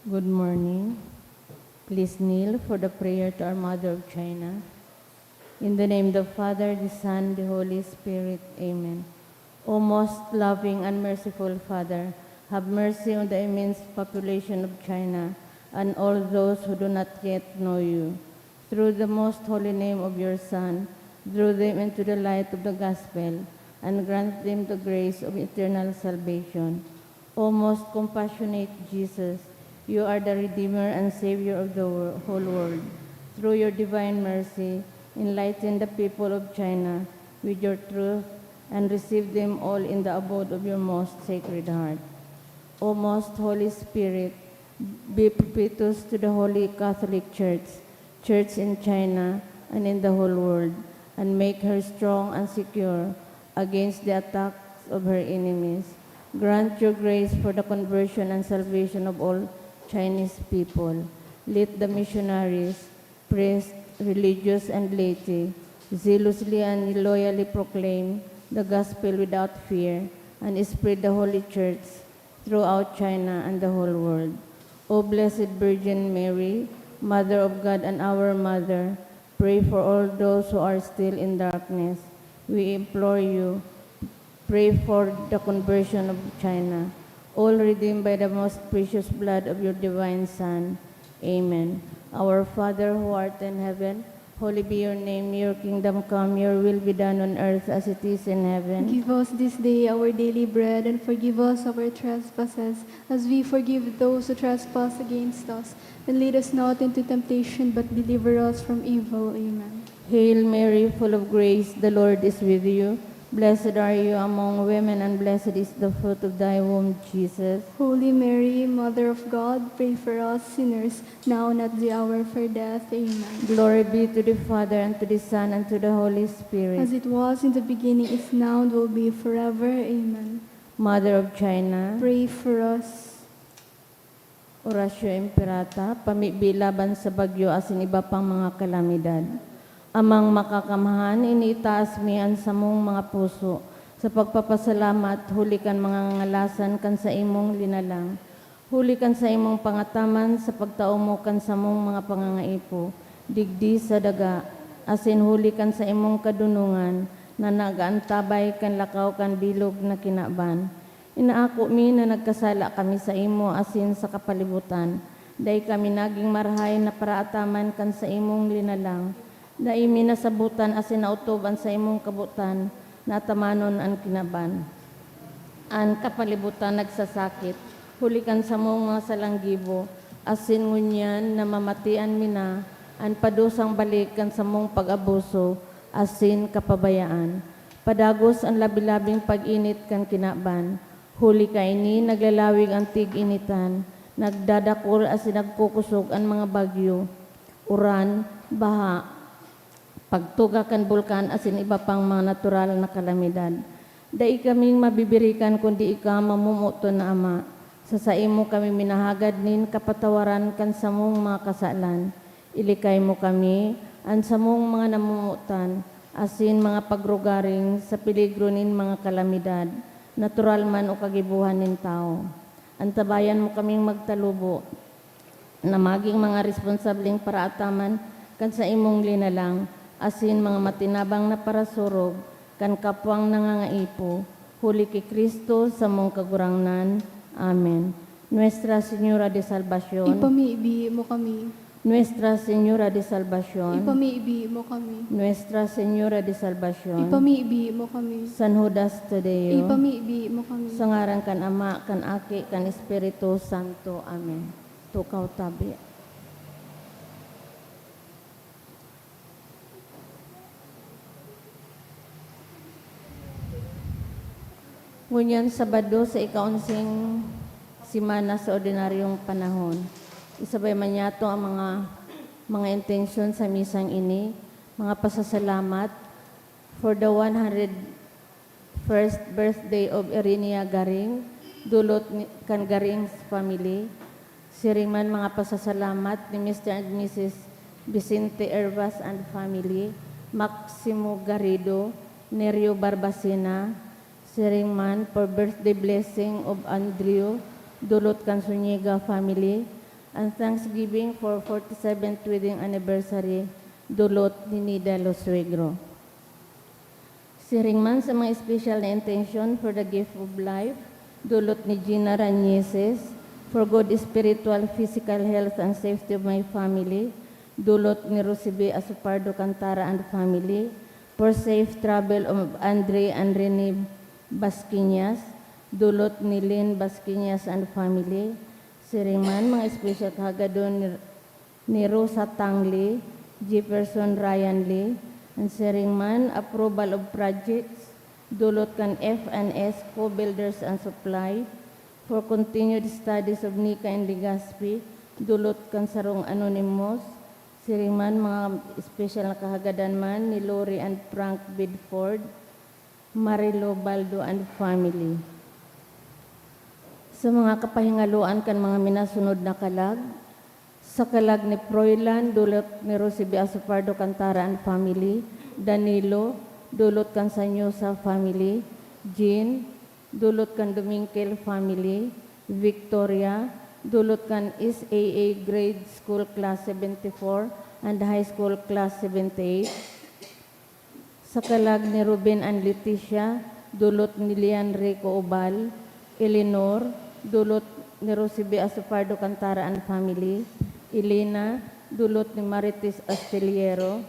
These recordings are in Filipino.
Good morning. Please kneel for the prayer to our Mother of China. In the name of the Father, the Son, the Holy Spirit. Amen. O most loving and merciful Father, have mercy on the immense population of China and all those who do not yet know you. Through the most holy name of your Son, draw them into the light of the gospel and grant them the grace of eternal salvation. O most compassionate Jesus, you are the Redeemer and Savior of the whole world. Through your divine mercy, enlighten the people of China with your truth and receive them all in the abode of your most sacred heart. O most Holy Spirit, be propitious to the Holy Catholic Church, Church in China and in the whole world, and make her strong and secure against the attacks of her enemies. Grant your grace for the conversion and salvation of all Chinese people. Let the missionaries, priests, religious, and laity zealously and loyally proclaim the gospel without fear and spread the Holy Church throughout China and the whole world. O Blessed Virgin Mary, Mother of God and our Mother, pray for all those who are still in darkness. We implore you, pray for the conversion of China, all redeemed by the most precious blood of your divine Son. Amen. Our Father who art in heaven, holy be your name, your kingdom come, your will be done on earth as it is in heaven. Give us this day our daily bread, and forgive us our trespasses, as we forgive those who trespass against us. And lead us not into temptation, but deliver us from evil. Amen. Hail Mary, full of grace, the Lord is with you. Blessed are you among women, and blessed is the fruit of thy womb, Jesus. Holy Mary, Mother of God, pray for us sinners, now and at the hour of our death. Amen. Glory be to the Father, and to the Son, and to the Holy Spirit. As it was in the beginning, is now, and will be forever. Amen. Mother of China, Pray for us. Oratio Imperata, pamibilaban sa bagyo asin iba pang mga kalamidad. Amang makakamahan, iniitaas mian sa mong mga puso. Sa pagpapasalamat, hulikan mga ngalasan kan sa imong linalang. Hulikan sa imong pangataman sa pagtaumo kan sa mong mga pangangaipo. Digdi sa daga, asin hulikan sa imong kadunungan, na nagaantabay kan lakaw kan bilog na kinaban. Inaako mi na nagkasala kami sa imo asin sa kapalibutan. Dahil kami naging marahay na paraataman kan sa imong linalang. Dahil minasabutan asin nautoban sa imong kabutan, natamanon ang kinaban. Ang kapalibutan nagsasakit, hulikan sa mong mga salanggibo, asin ngunyan na mamatian mina, ang padusang balikan sa mong pag-abuso, asin kapabayaan. Padagos ang labilabing pag-init kan kinaban, huli ka ini naglalawig ang tig-initan, nagdadakol asin nagkukusog ang mga bagyo, uran, baha, pagtuga kan bulkan asin iba pang mga natural na kalamidad. Dai kaming mabibirikan kundi ika mamumuto na Ama. Sa imo kami minahagad nin kapatawaran kan sa mong mga kasalan. Ilikay mo kami an sa mong mga namumutan asin mga pagrugaring sa peligro nin mga kalamidad, natural man o kagibuhan nin tao. Antabayan mo kaming magtalubo na maging mga responsableng paraataman kan sa imong linalang, asin mga matinabang na parasurog, kan kapwang nangangaipo, huli kay Kristo sa mong kagurangnan. Amen. Nuestra Señora de Salvación, Ipamiibi mo kami. Nuestra Señora de Salvación, Ipamiibi mo kami. Nuestra Señora de Salvación, Ipamiibi mo kami. San Judas Tadeo, Ipamiibi mo kami. sa ngaran kan Ama, kan Aki, kan Espiritu Santo. Amen. Tukaw tabi. Ngunyan Sabado sa ikaonsing simana sa ordinaryong panahon. Isabay man yato ang mga intensyon sa misang ini, mga pasasalamat for the 101st birthday of Irinia Garing, dulot kan Garing's family. Siring man mga pasasalamat ni Mr. and Mrs. Vicente Hervas and family, Maximo Garrido, Nerio Barbacena, siring man for birthday blessing of Andrew, dulot kan Zuniga family, and thanksgiving for 47th wedding anniversary dulot ni Nida Loswegro. Siring man sa mga special na intention for the gift of life, dulot ni Gina Rañeses, for good spiritual, physical health and safety of my family, dulot ni Rosibe Asupardo Cantara and family, for safe travel of Andre and Rene Basquiñas, dulot ni Lynn Basquiñas and family, siring man mga special kahagadon ni Rosa Tangli, Jefferson Ryan Lee, and siring man approval of projects, dulot kan F&S Co-Builders and Supply, for continued studies of Nika and Legazpi, dulot kan Sarong Anonymous, siring man mga special na kahagadan man ni Lori and Frank Bidford, Marilo Baldo and family. Sa mga kapahingaluan kan mga minasunod na kalag, sa kalag ni Froilan, dulot ni Rosibe Asupardo Cantara and family, Danilo, dulot kan Sanyosa family, Jean, dulot kan Dominkel family, Victoria, dulot kan SAA grade school class 74 and high school class 78. Sa kalag ni Ruben and Leticia, dulot ni Lian Rico Obal, Eleanor, dulot ni Rosibe Asupardo Cantara and family, Elena, dulot ni Marites Astillero.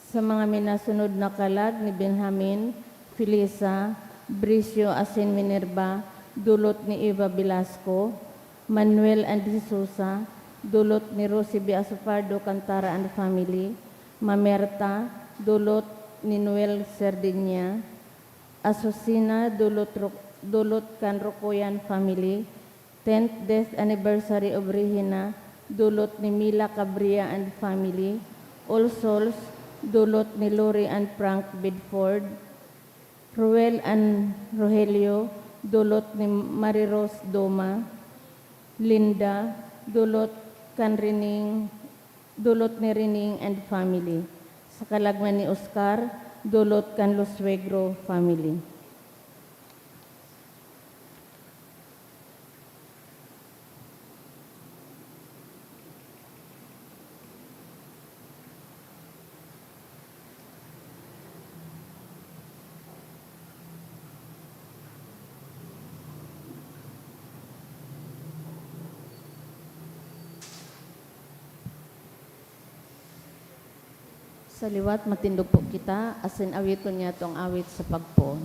Sa mga minasunod na kalag ni Benjamin, Felisa, Bricio Asin Minerva, dulot ni Eva Velasco, Manuel and Jesusa, dulot ni Rosibe Asupardo Cantara and family, Mamerta, dulot ni Noel Sardinia, Asusina, dulot kan Rokoyan family, 10th death anniversary of Regina, dulot ni Mila Cabria and family, All Souls, dulot ni Lori and Frank Bidford, Ruel and Rogelio, dulot ni Mariros Doma, Linda, dulot ni Rining and family. Sa kalagman ni Oscar, dulot kan Loswegro family. Sa liwat matindog po kita, asin awiton niya itong awit sa pagpon.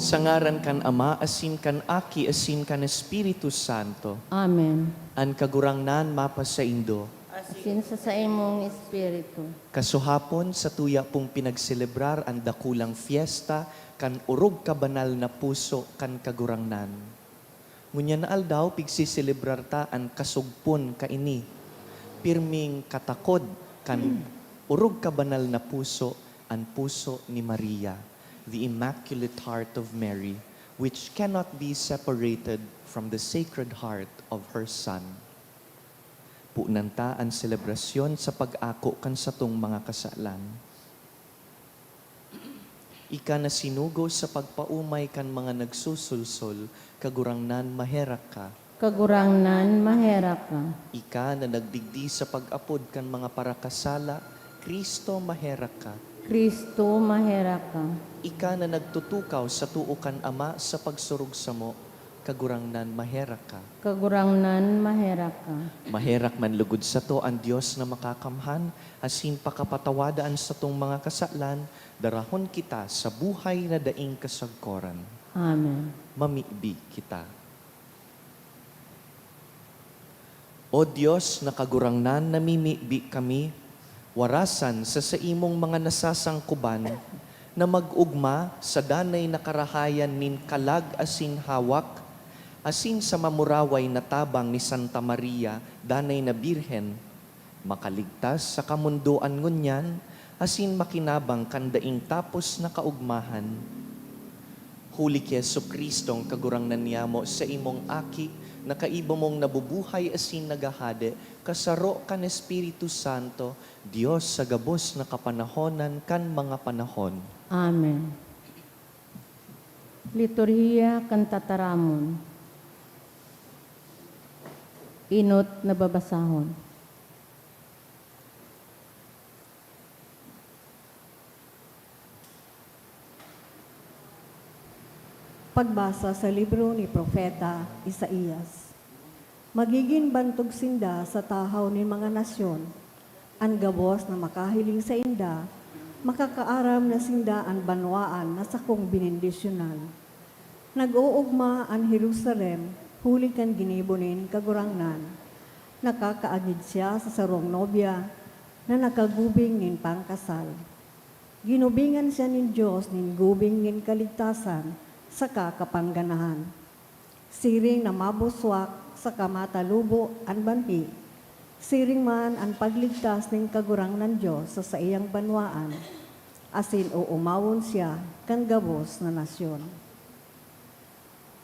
Sangaran kan Ama, asin kan Aki, asin kan Espiritu Santo. Amen. An kagurangnan mapa sa Indo. Asin sa imong espiritu. Kasuhapon sa tuya pong pinagselebrar ang dakulang fiesta kan urog kabanal na puso kan kagurangnan. Ngunya na aldaw pigsiselebrar ta ang kasugpon kaini. Pirming katakod kan urog kabanal na puso ang puso ni Maria, the Immaculate Heart of Mary, which cannot be separated from the Sacred Heart of her Son. Punanta ang selebrasyon sa pag-ako kan satong mga kasalan. Ika na sinugo sa pagpaumay kan mga nagsusulsol, kagurangnan maherak ka. Kagurangnan mahera ka. Ika na nagdigdi sa pag-apod kan mga parakasala, Kristo maherak ka. Kristo mahera ka. Ika na nagtutukaw sa tuukan Ama sa pagsurog sa mo, kagurangnan maherak ka. Kagurangnan mahera ka. Maherak man lugod sa to ang Diyos na makakamhan, asin pakapatawadaan sa tong mga kasalan, darahon kita sa buhay na daing kasagkoran. Amen. Mamibi kita. O Diyos na kagurangnan, namimibi kami, Warasan sa imong mga nasasangkuban na mag-ugma sa danay na karahayan nin kalag asin hawak, asin sa mamuraway na tabang ni Santa Maria, danay na Birhen, makaligtas sa kamunduan ngunyan, asin makinabang kandaing tapos na kaugmahan. Huli ki Jesucristong kagurangnan niyamo sa imong aki, na kaiba mong nabubuhay asin nagahade, kasaro kan Espiritu Santo, Diyos sa gabos na kapanahonan kan mga panahon. Amen. Liturhiya kan tataramon. Inot na babasahon. Pagbasa sa libro ni Propeta Isaías. Magiging bantog sinda sa tahaw ni mga nasyon, ang gabos na makahiling sa inda, makakaaram na sinda ang banwaan na sakong binindisyonan. Nag-uugma ang Jerusalem, huli kan ginibunin kagurangnan. Nakakaagid siya sa sarong nobya na nakagubing nin pangkasal. Ginubingan siya nin Diyos nin gubing nin kaligtasan, sa kakapangganahan. Siring na mabuswak sa kamatalubo ang banhi. Siring man ang pagligtas ng kagurang ng Diyos sa iyang banwaan. Asin o umawon siya kan gabos na nasyon.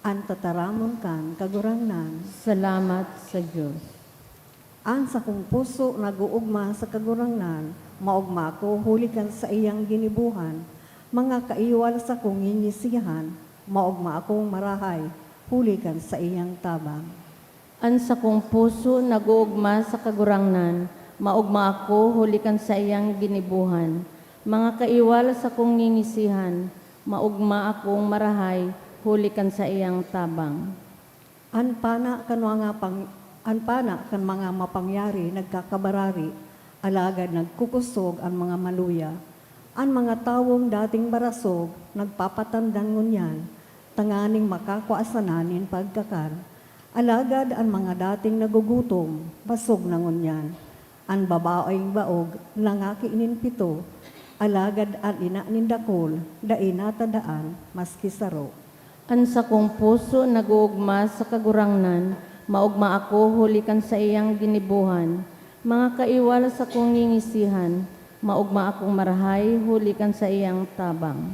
Ang tataramon kan kagurangnan. Salamat sa Diyos. Ang sa kong puso naguugma sa kagurangnan, maugma ko hulikan sa iyang ginibuhan, mga kaiwal sa kong inyisihan, maugma akong marahay, hulikan sa iyang tabang. An sa kong puso nag-uugma sa kagurangnan, maugma ako hulikan sa iyang ginibuhan. Mga kaiwal sa kong nginisihan, maugma akong marahay, hulikan sa iyang tabang. An pana kan mga mapangyari nagkakabarari, alagad nagkukusog ang mga maluya. Ang mga tawong dating barasog, nagpapatandan ngunyan, tanganing makakuasananin pagkakar. Alagad ang mga dating nagugutom, basog na ngunyan. Ang babaoing baog, nangakiinin pito, alagad ang ina nindakol, dainatadaan, maski saro. An sa kong puso nag-uugma sa kagurangnan, maugma ako hulikan sa iyang ginibuhan. Mga kaiwala sa kong ngingisihan, maugma akong marahay, hulikan sa iyang tabang.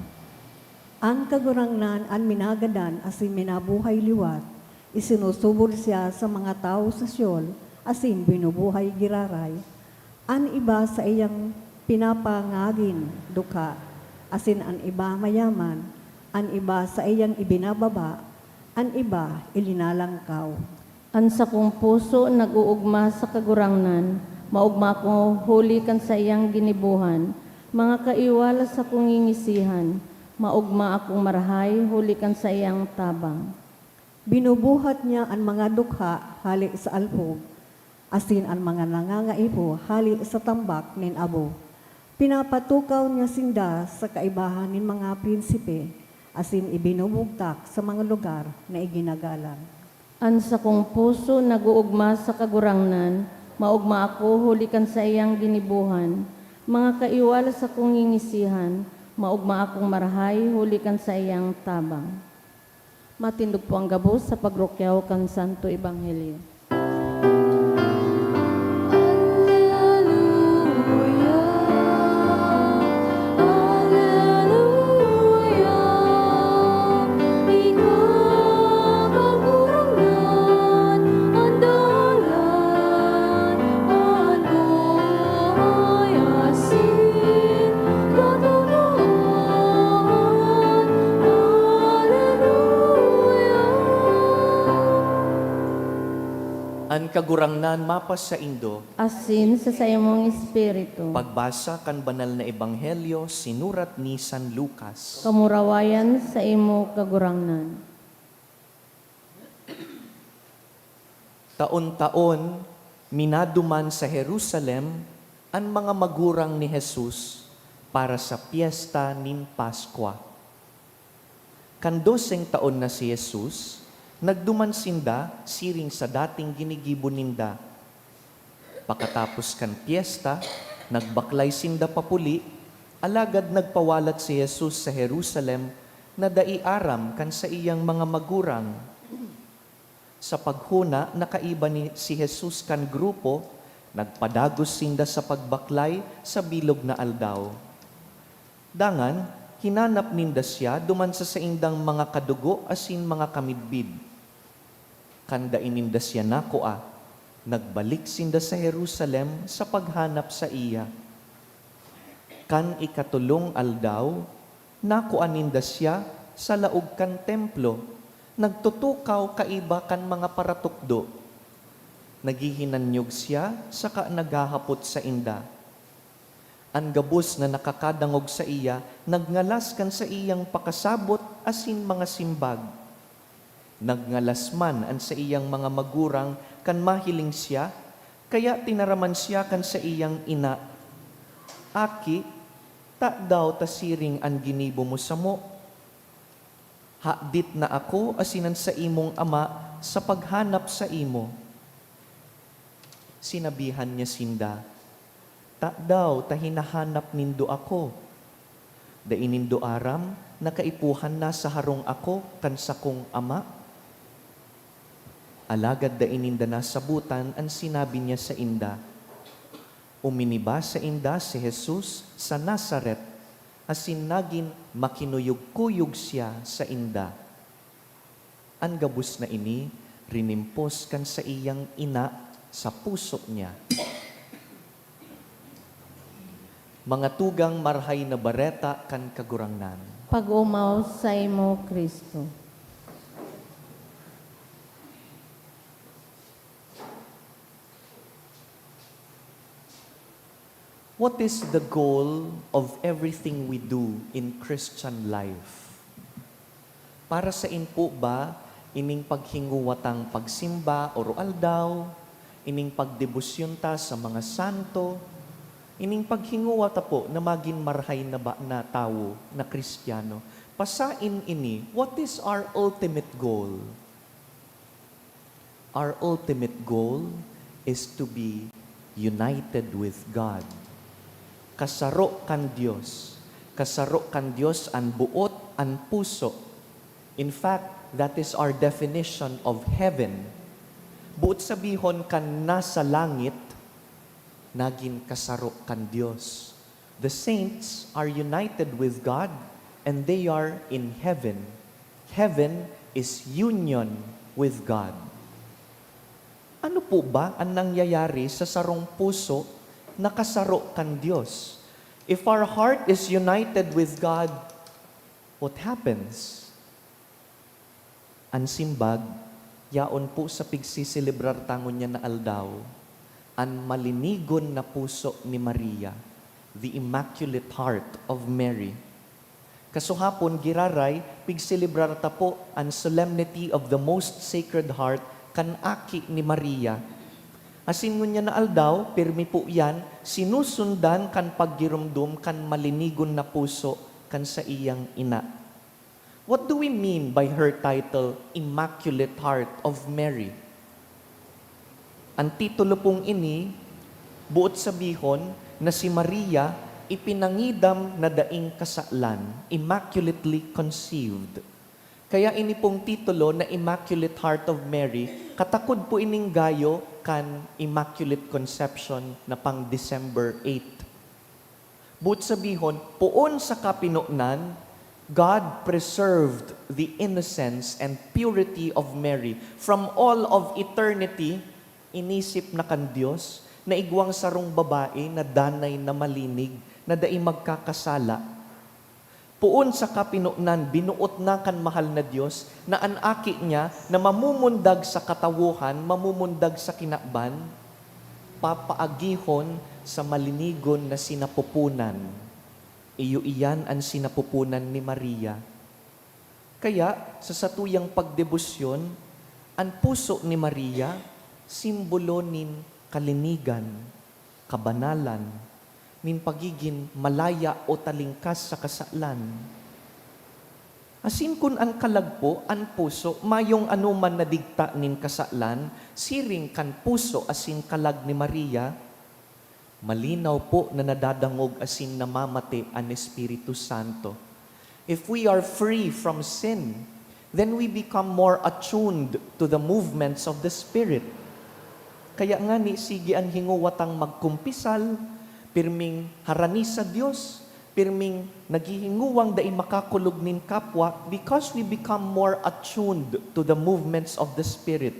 Ang kagurangnan ang minagadan asin minabuhay liwat, isinusubol siya sa mga tao sa Siyol, asin binubuhay giraray. An iba sa iyang pinapangagin duka, asin an iba mayaman, an iba sa iyang ibinababa, an iba ilinalangkaw. An sa kong puso nag-uugma sa kagurangnan, maugma ko hulikan sa iyang ginibuhan. Mga kaiwala sa kong ngingisihan, maugma akong marahay, hulikan sa iyang tabang. Binubuhat niya ang mga dukha hali sa alpog, asin ang mga nangangaipo hali sa tambak nin abo. Pinapatukaw niya sinda sa kaibahan nin mga prinsipe, asin ibinubugtak sa mga lugar na iginagalang. An sa kong puso nag-uugma sa kagurangnan, maugma ako hulikan sa iyang ginibuhan. Mga kaiwala sa kong ngingisihan, maugma akong marahay, hulikan sa iyang tabang. Matindog po ang gabos sa pagrokyaw kan Santo Ebanghelyo. An kagurangnan mapas sa Indo, Asin sa sayamong espiritu, pagbasa kan banal na ebanghelyo sinurat ni San Lucas. kamurawayan sa imo kagurangnan. Taon-taon, minaduman sa Jerusalem ang mga magurang ni Jesus para sa piyesta nin Paskwa. Kan 12 taon na si Jesus, nagduman sinda siring sa dating ginigibon ninda. Pakatapos kan piyesta, Nagbaklay sinda papuli, alagad nagpawalat si Jesus sa Jerusalem na daiaram kan sa iyang mga magurang. Sa paghuna, nakaiba ni si Jesus kan grupo, nagpadagos sinda sa pagbaklay sa bilog na aldaw. Dangan, hinanap ninda siya duman sa saindang mga kadugo asin mga kamidbid. Kanda ininda siya nakoa, nagbalik sinda sa Jerusalem sa paghanap sa iya. Kan ikatulong aldaw, nakuaninda siya sa laog kan templo, nagtutukaw kaiba kan mga paratukdo. Naghihinanyog siya, saka naghahapot sa inda. Ang gabos na nakakadangog sa iya, nagngalas kan sa iyang pakasabot asin mga simbag. Nagngalas man an sa iyang mga magurang kan mahiling siya, kaya tinaraman siya kan sa iyang ina. Aki, ta daw tasiring an ginibo mo sa mo. Hadit na ako asinan sa imong ama sa paghanap sa imo. Sinabihan niya sinda, ta daw ta hinahanap nindo ako. Dainindo aram, nakaipuhan na sa harong ako kan sa kong ama. Alagad daininda na sabutan ang sinabi niya sa inda. Uminiba sa inda si Jesus sa Nazaret, asin nagin makinuyog-kuyog siya sa inda. Ang gabus na ini, rinimpos kan sa iyang ina sa puso niya. Mga tugang marhay na bareta kan kagurangnan. Pag-umaw sa imo, Kristo. What is the goal of everything we do in Christian life? Para sa inpo ba, ining paghinguwatang pagsimba o aldaw, ining pagdebosyon ta sa mga santo, ining paghinguwata po na maging marhay na ba na tao na Kristiyano. Pasain ini, what is our ultimate goal? Our ultimate goal is to be united with God. Kasaro kan Diyos. Kasaro kan Diyos ang buot, ang puso. In fact, that is our definition of heaven. Buot sabihon kan nasa langit, naging kasaro kan Diyos. The saints are united with God and they are in heaven. Heaven is union with God. Ano po ba ang nangyayari sa sarong puso nakasaro kan Diyos? If our heart is united with God, what happens? Ang simbag, yaon po sa pigsisilibrar tangon niya na aldaw, ang malinigon na puso ni Maria, the Immaculate Heart of Mary. Kasuhapon, giraray, pigsilibrar ta po ang solemnity of the Most Sacred Heart kan aki ni Maria. Asin ngunya na aldaw, pirmi po yan, sinusundan kan paggirumdum kan malinigon na puso kan sa iyang ina. What do we mean by her title, Immaculate Heart of Mary? Ang titulo pong ini, buot sabihon na si Maria ipinangidam na daing kasalan, immaculately conceived. Kaya ini pong titulo na Immaculate Heart of Mary, katakod po ining gayo kan Immaculate Conception na pang December 8. But sabihon, poon sa kapinunan, God preserved the innocence and purity of Mary from all of eternity. Inisip na kan Diyos na igwang sarong babae na danay na malinig na dai magkakasala. Puon sa kapinunan, binuot na kan mahal na Diyos na ang aki niya na mamumundag sa katawuhan, mamumundag sa kinakban, papaagihon sa malinigon na sinapupunan. Iyo iyan ang sinapupunan ni Maria. Kaya, sa satuyang pagdebosyon, ang puso ni Maria, simbolo nin kalinigan, kabanalan, nin pagiging malaya o talingkas sa kasalan. Asin kun ang kalagpo, ang puso, mayong anuman na digta nin kasalan, siring kan puso asin kalag ni Maria, Malinaw po na nadadangog asin namamati ang Espiritu Santo. If we are free from sin, then we become more attuned to the movements of the Spirit. Kaya nga ni sige ang hinguwatang magkumpisal, pirming harani sa Dios, pirming naghihinguwang dai makakulog nin kapwa because we become more attuned to the movements of the Spirit.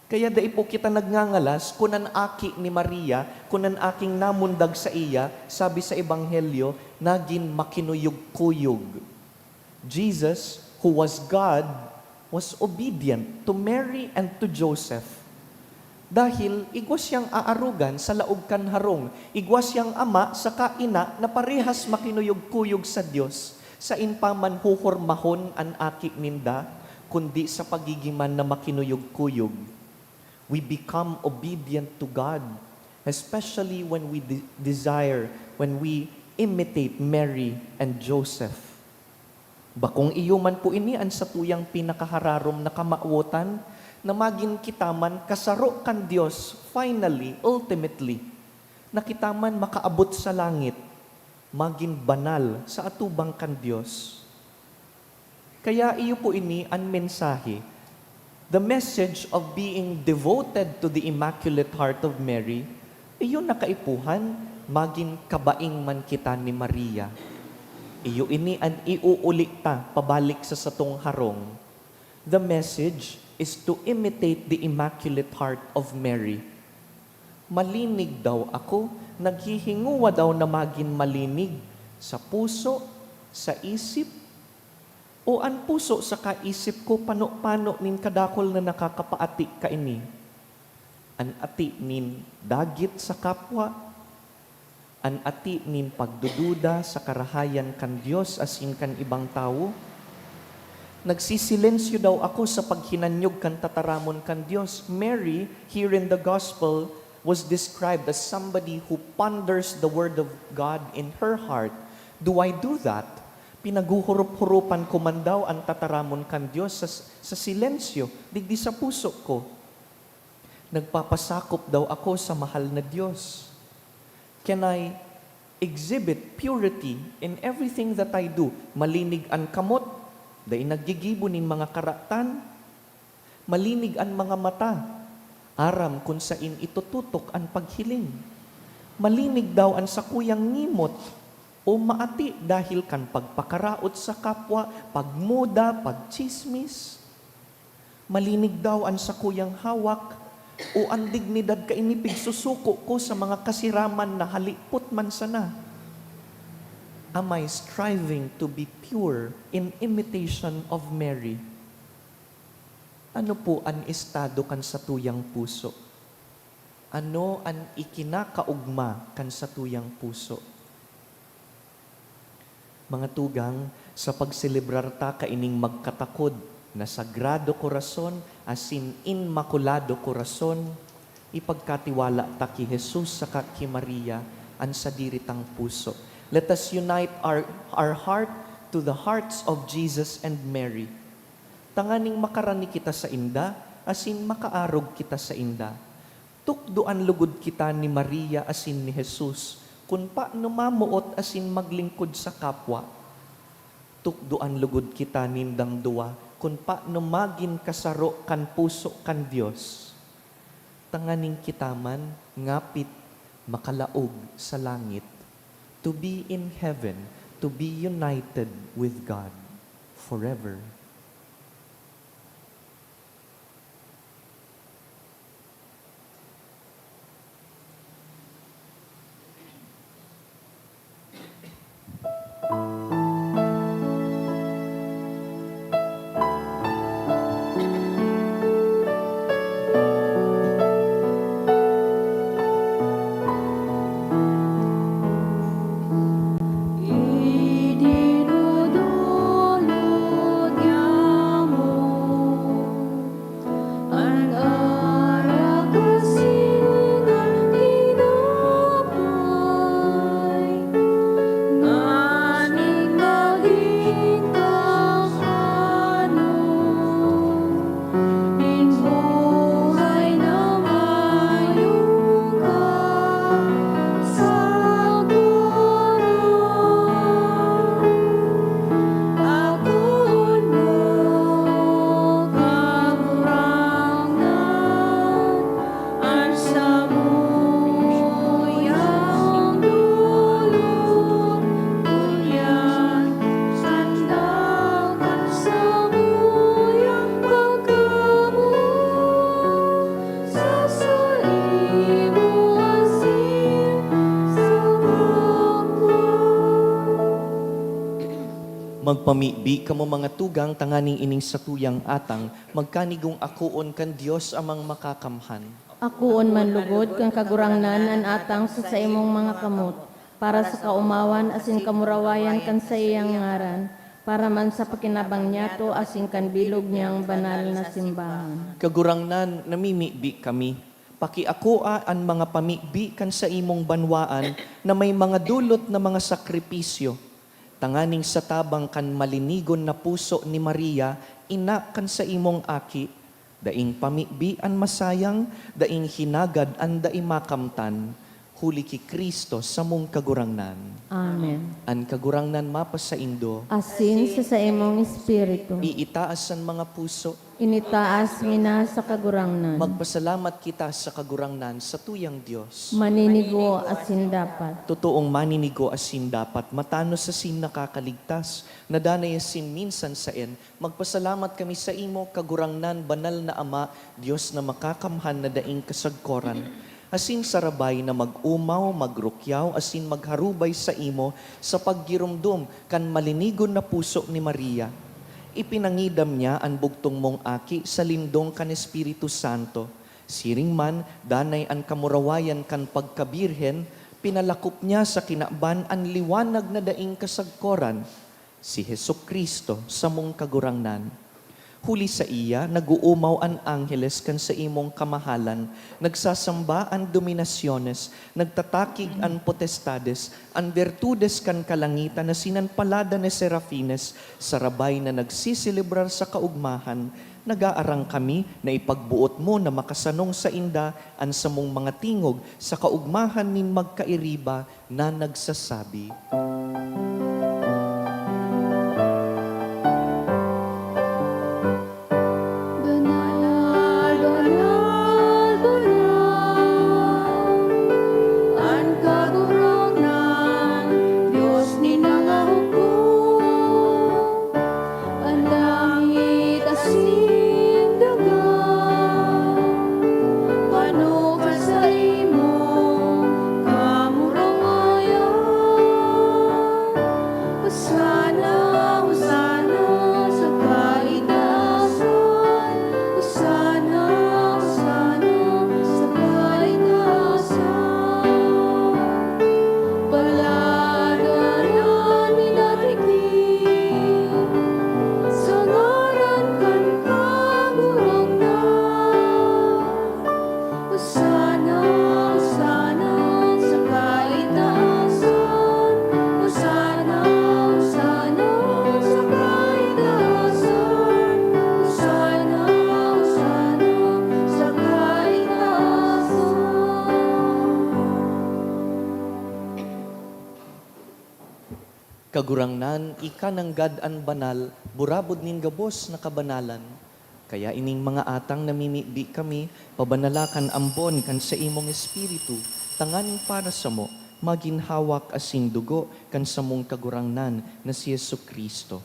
Kaya dai po kita nagngangalas kunan aki ni Maria, kunan aking namundag sa iya, sabi sa Ebanghelyo, nagin makinuyog-kuyog. Jesus, who was God, was obedient to Mary and to Joseph. Dahil igwas siyang aarugan sa laog kan harong, igwas siyang ama sa kaina na parehas makinuyog-kuyog sa Dios, sa inpaman huhormahon an aki ninda, kundi sa pagigiman na makinuyog-kuyog. We become obedient to God, especially when we desire, when we imitate Mary and Joseph. Bakong iyo man po ini ang sa tuyang pinakahararom na kamauotan, na magin kitaman kasaro kan Dios, finally, ultimately, na kitaman makaabot sa langit, magin banal sa atubang kan Dios. Kaya iyo po ini ang mensahe. The message of being devoted to the Immaculate Heart of Mary, iyon nakaipuhan, maging kabaing man kita ni Maria. Iyo ini ang iuuli ta pabalik sa satong harong. The message is to imitate the Immaculate Heart of Mary. Malinig daw ako, naghihinguwa daw na maging malinig sa puso, sa isip, o ang puso sa kaisip ko, pano nin kadakol na nakakapaati ka ini. An ati nin dagit sa kapwa, an ati nin pagdududa sa karahayan kan Dios asin kan ibang tao. Nagsisilensyo daw ako sa paghinanyog kan tataramon kan Dios. Mary, here in the gospel, was described as somebody who ponders the word of God in her heart. Do I do that? Pinaguhurup-hurupan ko man daw ang tataramon kan Diyos sa silensyo, digdi sa puso ko. Nagpapasakop daw ako sa mahal na Diyos. Can I exhibit purity in everything that I do? Malinig ang kamot, dahil naggigibo nin mga karatan. Malinig ang mga mata, aram kung sain itututok ang paghiling. Malinig daw ang sakuyang ngimot, o maati dahil kan pagpakaraot sa kapwa, pagmuda, pagchismis. Malinig daw ang sakuyang hawak, o ang dignidad kainipig susuko ko sa mga kasiraman na halipot man sana. Am I striving to be pure in imitation of Mary? Ano po ang estado kan sa tuyang puso? Ano ang ikinakaugma kan sa tuyang puso? Mga tugang, sa pagselebrar ta kaining magkatakod na Sagrado Corazon asin Inmaculado Corazon, ipagkatiwala ta ki Jesus sa ki Maria an sa diritang puso. Let us unite our heart to the hearts of Jesus and Mary. Tanganing makarani kita sa inda, asin makaarog kita sa inda. Tukdoan lugod kita ni Maria asin ni Jesus, kung paano mamuot asin maglingkod sa kapwa. Tukdoan lugod kita nindang duwa, kung paano magin kasaro kan puso kan Dios. Tanganing kitaman, ngapit, makalaog sa langit, to be in heaven, to be united with God forever. Idinudulog Magpamibi kamo mga tugang tanganing ining satuyang atang, magkanigong akuon kan Dios amang makakamhan. Akuon man lugod kang kagurangnan an atang sa imong mga kamot, para sa kaumawan asin kamurawayan kan sa iyang ngaran, para man sa pakinabang niyato asin kan bilog niyang banal na simbahan. Kagurangnan, namimibi kami. Pakiakoa ang mga pamibi kan sa imong banwaan na may mga dulot na mga sakripisyo. Tanganing sa tabang kan malinigon na puso ni Maria, ina kan sa imong aki, daing pamibi an masayang, daing hinagad an daimakamtan, huli ki Kristo sa mong kagurangnan. Amen. An kagurangnan mapa sa Indo, Asin sa imong espiritu, iitaas ang mga puso, initaas mina sa kagurangnan, magpasalamat kita sa kagurangnan sa tuyang Diyos. maninigo asin dapat. Totoong maninigo asin dapat, matano sa sin nakakaligtas, nadanay asin minsan sa en, magpasalamat kami sa imo, kagurangnan, banal na Ama, Diyos na makakamhan na daing kasagkoran, asin sarabay na mag-umaw, magrukyaw, asin magharubay sa imo, sa paggirumdum, kan malinigon na puso ni Maria. Ipinangidam niya ang bugtong mong aki sa lindong kan Espiritu Santo. Siring man, danay ang kamurawayan kan pagkabirhen, pinalakop niya sa kinaban ang liwanag na daing kasagkoran, si Hesukristo sa mong kagurangnan. Huli sa iya, naguumaw ang angheles kan sa imong kamahalan, nagsasamba ang dominasyones, nagtatakig ang potestades, ang virtudes kan kalangitan na sinanpalada ni Serafines, sarabay na nagsisilibrar sa kaugmahan, nagaarang kami na ipagbuot mo na makasanong sa inda ang samong mga tingog sa kaugmahan nin magkairiba na nagsasabi. Banal, banal, banal, ang kagurangnan, Diyos ni nangahukom, ang langit asin dagat, pano ka sa imong kamurawayan. Hosana, Hosana sa kaitaasan, Hosana, Hosana sa kaitaasan. Palagaran nilatigin, sa ngaran kan kagurangnan. Hosana, Hosana sa kaitaasan, Hosana, Hosana sa kaitaasan, Hosana, Hosana sa kaitaasan. Kagurangnan, ika ng gad-an banal, burabod nin gabos na kabanalan. Kaya ining mga atang namimibi kami, pabanalakan ambon kan sa imong espiritu, tanganing para sa mo, maginhawak asin dugo kan sa mong kagurangnan na si Jesucristo.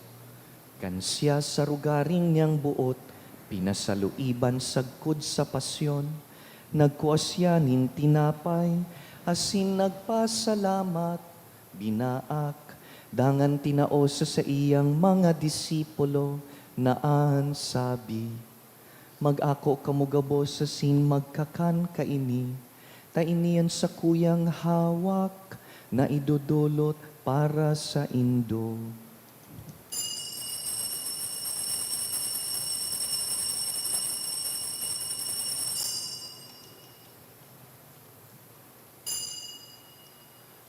Kan siya sa rugaring niyang buot, pinasaluiban sagkod sa pasyon, nagkuasyanin tinapay, asin nagpasalamat, binaak, dangan tinaosa sa iyang mga disipulo, naan sabi, mag-ako kamugabos sa sin magkakan kaini, tainian sa kuyang hawak na idudulot para sa Indo.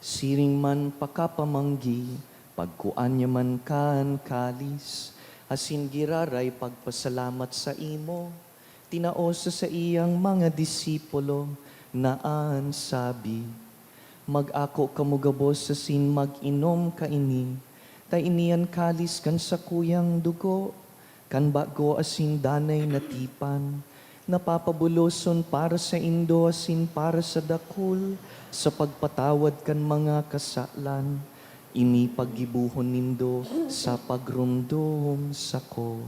Siring man pakapamanggi, pagkuan niya man kan kalis, asin giraray pagpasalamat sa imo, tinaosa sa iyang mga disipulo, naan sabi, mag-ako kamugabos sa sin mag-inom kaini, tainian kalis kan sa kuyang dugo, kan bago asin danay natipan, napapabuloson para sa Indo asin para sa dakul, sa pagpatawad kan mga kasalan, ini paggibuhon nindo sa pagrumdum sako.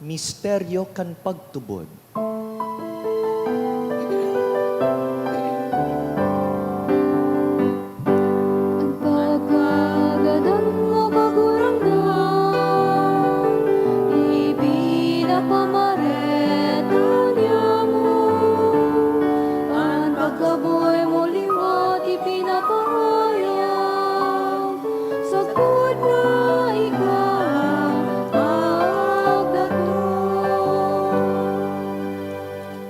Misteryo kan pagtubod. Ang pagkagadan mo kagurangnan, ibinapamareta niya mo. Ang pagkabuhay mo liwat ipinapahayag, sagpod na ikaw agdaton.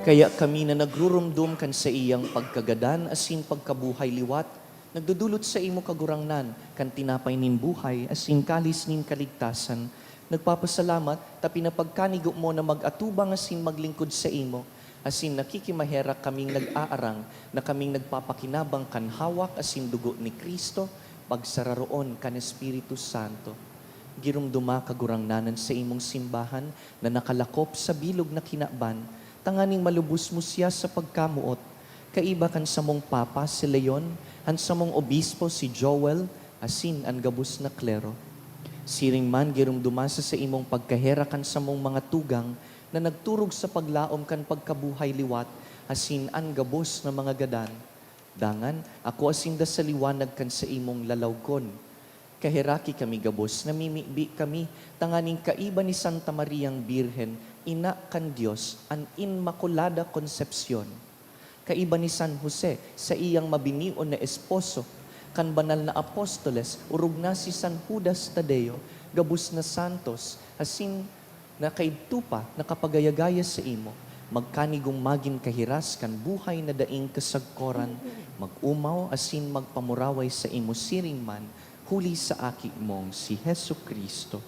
Kaya kami na nagrurumdum kan sa iyang pagkagadan asin pagkabuhay liwat, nagdudulot sa imo kagurangnan kan tinapay nin buhay asin kalis nin kaligtasan. Nagpapasalamat ta pinapagkanigo mo na mag-atubang asin maglingkod sa imo. Asin nakikimaherak kaming nag-aarang na kaming nagpapakinabang kan hawak asin dugo ni Kristo pagsararoon kan Espiritu Santo. Girumduma kagurangnanan sa imong simbahan na nakalakop sa bilog na kinaban, tanganing malubos mo siya sa pagkamuot. Kaiba kan sa mong papa si Leon, han sa mong obispo si Joel, asin ang gabus na klero. Siring man girumduma sa imong pagkaherakan sa mong mga tugang na nagturog sa paglaom kan pagkabuhay liwat, asin ang gabos na mga gadan. Dangan, ako asinda sa liwanag kan sa imong lalawgon. Kahiraki kami gabos, namimibi kami, tanganing kaiba ni Santa Mariang Birhen, ina kan Diyos, an Inmaculada Concepcion. Kaiba ni San Jose, sa iyang mabinion na esposo, kan banal na apostoles, urog na si San Judas Tadeo, gabus na santos, asin na kaidtupa, nakapagayagaya sa imo, magkanigong magin kahiras kan buhay na daing kasagkoran, mag-umaw asin magpamuraway sa imo siring man, huli sa aki mong si Hesu Kristo.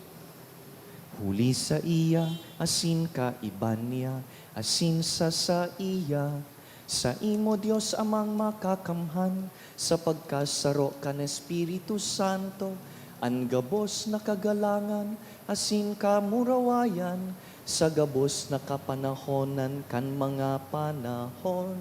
Huli sa iya, asin ka iban niya, asin sa iya, sa imo Diyos amang makakamhan, sa pagkasaro kan Espiritu Santo, ang gabos na kagalangan, asin ka murawayan, sa gabos na kapanahonan kan mga panahon.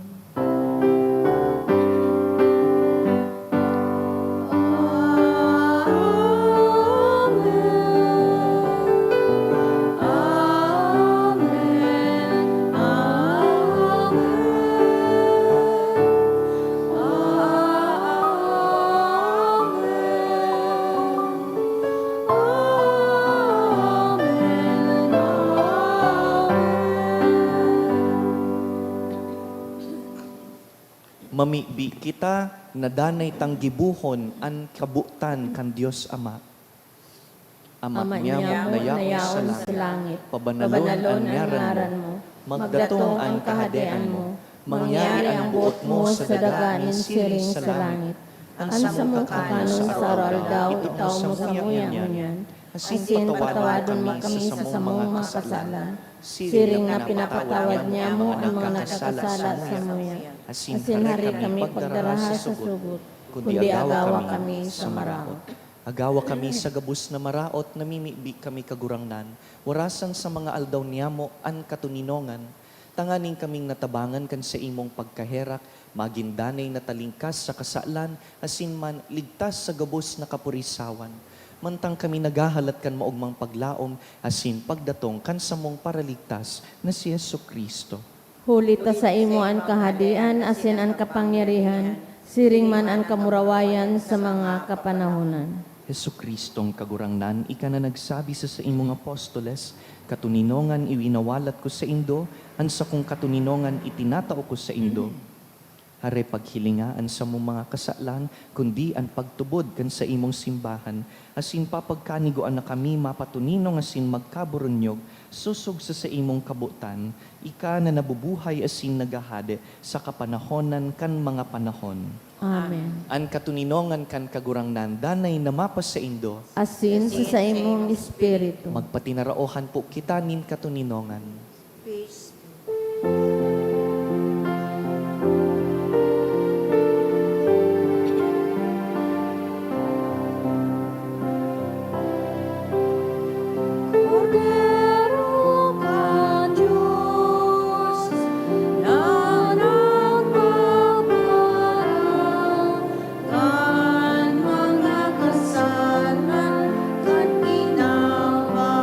Mamibi kita na danay tanggibuhon an kabutan kan Dios Ama. Ama niya nayaon sa langit, pabanalon ang ngaran mo, magdatong ang kahadian mo, mangyari ang buot mo sa daganin siring sa langit. Ang sa mong kakanon sa daw, itaw mo sa muyan-muyan. Asin patawadon mo kami sa samong mga kasalan. Siring na pinapatawad niya mo ang mga nakakasala sa muyan. Asin hari kami pagdaraha sa sugot, kundi agawa kami sa maraot. Agawa kami sa gabus na maraot, namimibi kami kagurangnan, warasan sa mga aldaw niyamo an katuninongan, tanganing kaming natabangan kan sa imong pagkaherak, magindanay na talingkas sa kasalan, asin man ligtas sa gabos na kapurisawan. Mantang kami nagahalat kan maugmang paglaom, asin pagdatong kan sa mong paraligtas na si Yesu Kristo. Huli ta sa imo ang kahadian, asin ang kapangyarihan, siring man ang kamurawayan sa mga kapanahunan. Yesu Kristong kagurangnan, ika na nagsabi sa imong apostoles, katuninongan iwinawalat ko sa indo, ansa kong katuninongan itinatao ko sa indo. Hare paghilingaan sa mong mga kasalan, kundi ang pagtubod kan sa imong simbahan, asin papagkaniguan na kami mapatuninong asin magkaburunyog, susog sa imong kabutan, ika na nabubuhay asin nagahade sa kapanahonan kan mga panahon. Amen. An katuninongan kan kagurangnan, danay na mapas sa indo, Asin sa imong espiritu. magpatinaraohan po kita nin katuninongan. Cordero ka Diyos, na nagpaparang kan mga kasalan kan ginawa.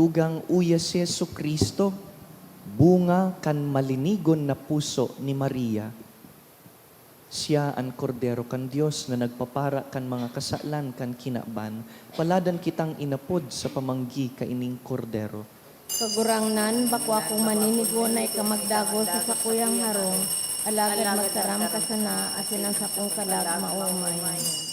dugang uya si Yesu Kristo, bunga kan malinigon na puso ni Maria. Siya ang kordero kan Dios na nagpapara kan mga kasalan kan kinaban, paladan kitang inapod sa pamanggi kaining kordero. Kagurangnan, bako akong maninigonay ka magdago sa sakuyang harong, alagad magtaram ka sana, asin ang sakong kalag maumay.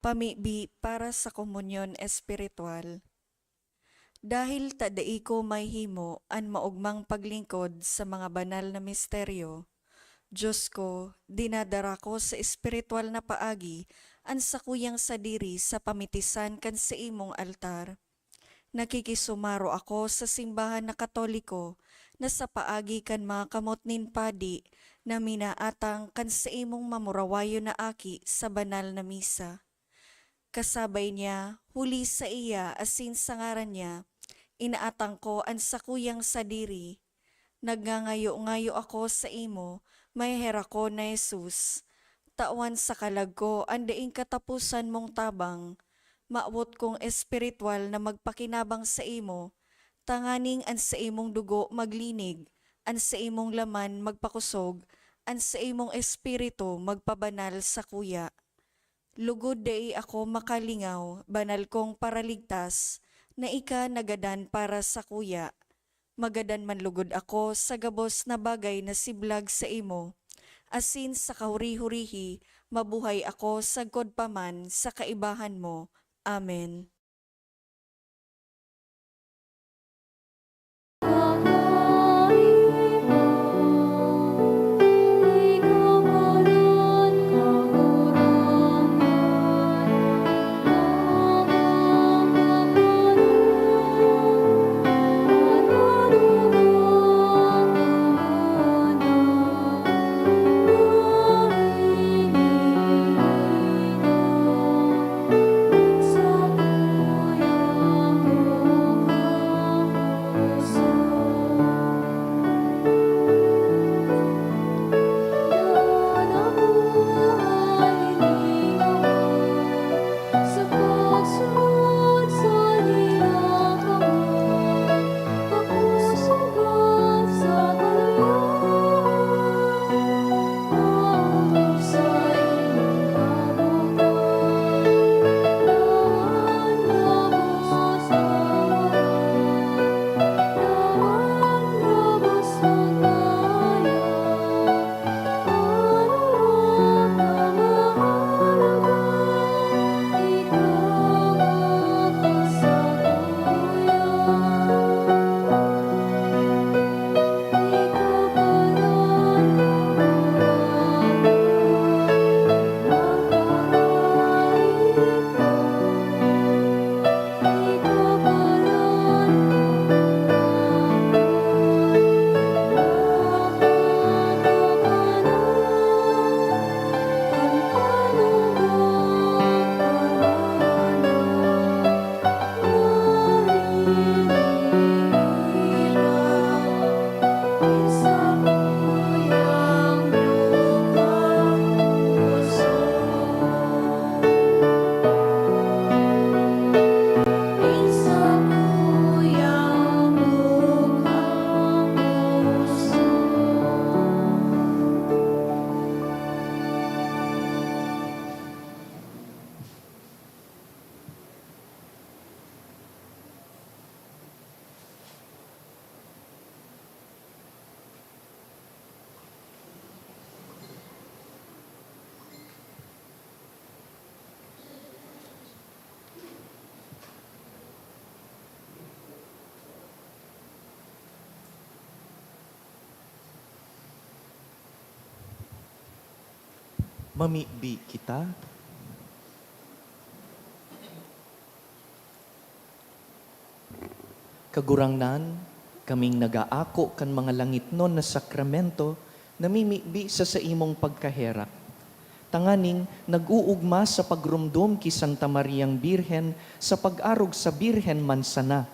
Pamibi para sa komunyon espiritual. Dahil tadai ko may himo an maugmang paglingkod sa mga banal na misteryo, Diyos ko, dinadara ko sa espiritual na paagi an sakuyang sadiri sa pamitisan kan sa imong altar. Nakikisumaro ako sa simbahan na Katoliko na sa paagi kan mga kamotnin padi na minaatang kan sa imong mamurawayo na aki sa banal na misa. Kasabay niya, huli sa iya asin sa ngaran niya, inaatang ko ang sakuyang sadiri. Nagngangayo-ngayo ako sa imo, may hera ko na Jesus. Tawan sa kalag ko, ang daing katapusan mong tabang. Maawot kong espiritual na magpakinabang sa imo, tanganing an sa imong dugo maglinig, an sa imong laman magpakusog, an sa imong espiritu magpabanal sa kuya. Lugod dai ako makalingaw, banal kong paraligtas, na ika nagadan para sa kuya. Magadan man lugod ako sa gabos na bagay na siblag sa imo. Asin sa kahuri-hurihi, mabuhay ako sa godpaman sa kaibahan mo. Amen. Mamibi kita. Kagurangnan, kaming nagaako kan mga langit non na sakramento, namimibi sa imong pagkaherak. Tanganing nag-uugma sa pagrumdom ki Santa Mariang Birhen sa pag-arog sa Birhen Mansana.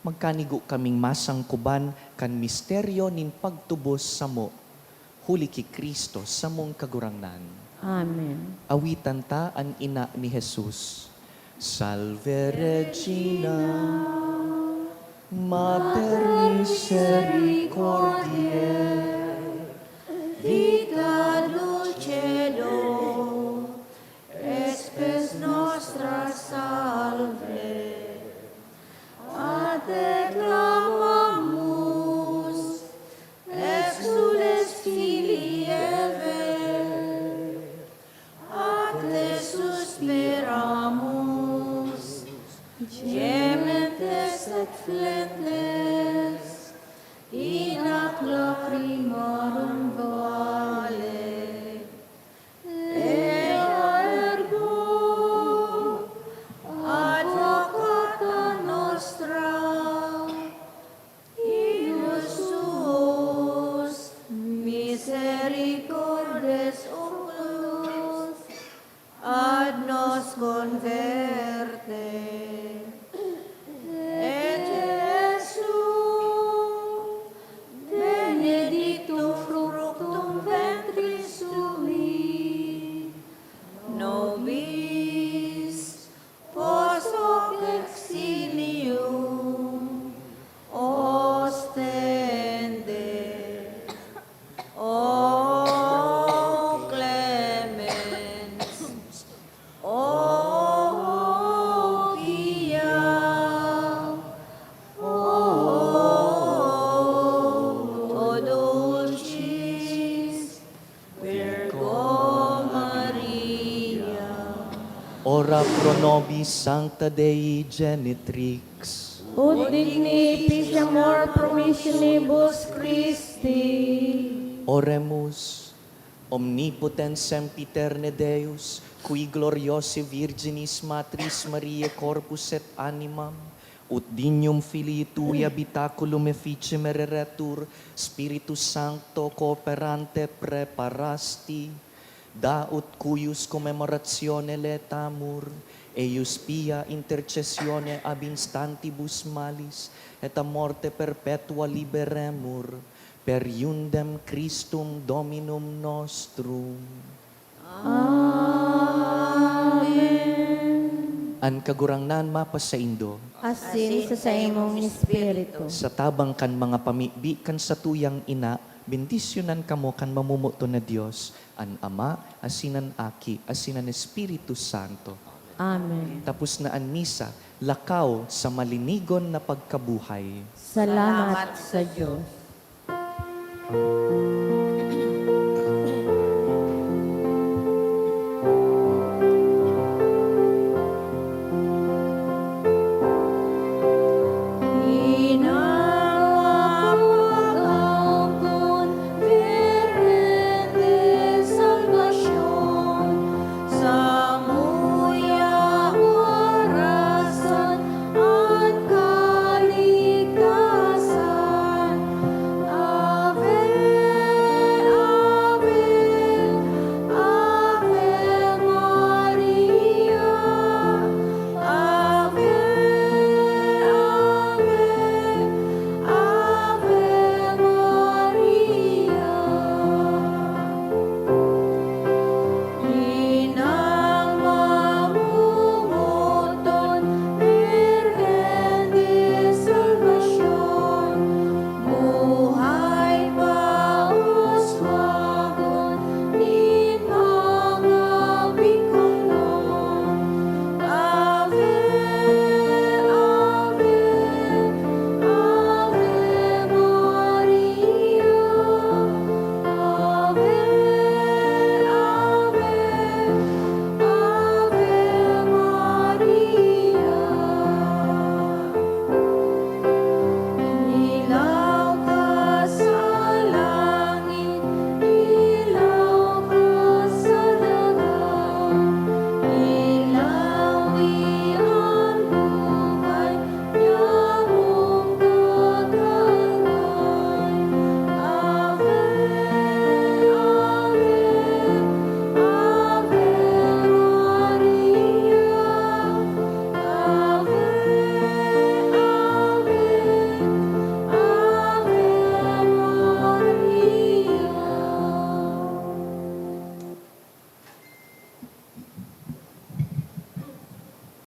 Magkanigo kaming masangkuban kan misteryo nin pagtubos sa mo. Huli ki Kristo sa mong kagurangnan. Amen. Awitan ta an ina ni Jesus. Salve Regina, Mater Misericordiae, Vita dulcedo, espes nostra salve. A te clamamus, exules filii Eve, a te suspiramus, gementes et flentes, in ac lacrimarum vale. Ea ergo, advocata nostra, Ius suos, misericordes oculus, ad nos converte. Et Jesum, benedictum fructum ventris sui, nobis post hoc exilium ostende. O clemens, o pia, o dulcis Virgo Maria. ora pro nobis Sancta Dei Genitrix. Ut digni amor promissionibus Christi. Oremus, omnipotens sempiterne Deus, qui gloriosi Virginis Matris Mariae corpus et animam, ut dignum Filii Tui habitaculum efficiem ereretur, Spiritus Sancto cooperante preparasti, da ut cuius commemoratione letamur, eius pia intercessione ab instantibus malis, et a morte perpetua liberemur, per iundem Christum Dominum nostrum. An kagurangnan mapasaindo, Asin sa imong espiritu. sa tabang kan mga pamibi kan sa tuyang ina, bendisyonan kamo kan mamumuto na Dios, an Ama, asinan Aki, asinan Espiritu Santo. Amen. Tapos na an misa, lakaw sa malinigon na pagkabuhay. Salamat sa Diyos.